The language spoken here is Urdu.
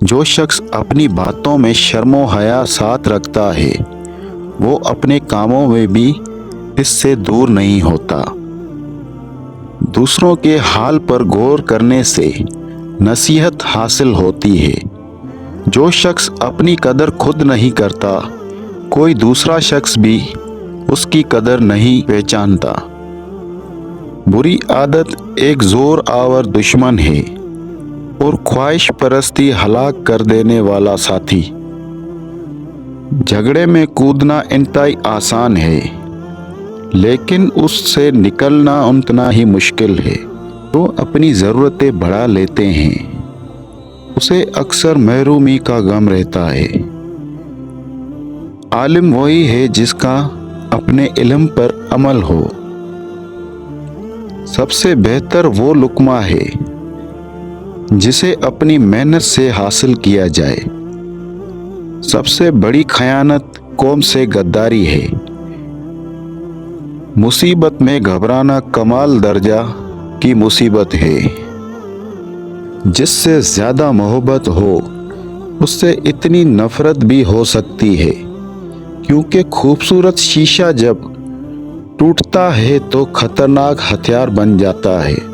جو شخص اپنی باتوں میں شرم و حیا ساتھ رکھتا ہے وہ اپنے کاموں میں بھی اس سے دور نہیں ہوتا۔ دوسروں کے حال پر غور کرنے سے نصیحت حاصل ہوتی ہے۔ جو شخص اپنی قدر خود نہیں کرتا کوئی دوسرا شخص بھی اس کی قدر نہیں پہچانتا۔ بری عادت ایک زور آور دشمن ہے اور خواہش پرستی ہلاک کر دینے والا ساتھی۔ جھگڑے میں کودنا انتہائی آسان ہے لیکن اس سے نکلنا اتنا ہی مشکل ہے۔ جو اپنی ضرورتیں بڑھا لیتے ہیں اسے اکثر محرومی کا غم رہتا ہے۔ عالم وہی ہے جس کا اپنے علم پر عمل ہو۔ سب سے بہتر وہ لقمہ ہے جسے اپنی محنت سے حاصل کیا جائے۔ سب سے بڑی خیانت قوم سے غداری ہے۔ مصیبت میں گھبرانا کمال درجہ کی مصیبت ہے۔ جس سے زیادہ محبت ہو اس سے اتنی نفرت بھی ہو سکتی ہے، کیونکہ خوبصورت شیشہ جب ٹوٹتا ہے تو خطرناک ہتھیار بن جاتا ہے۔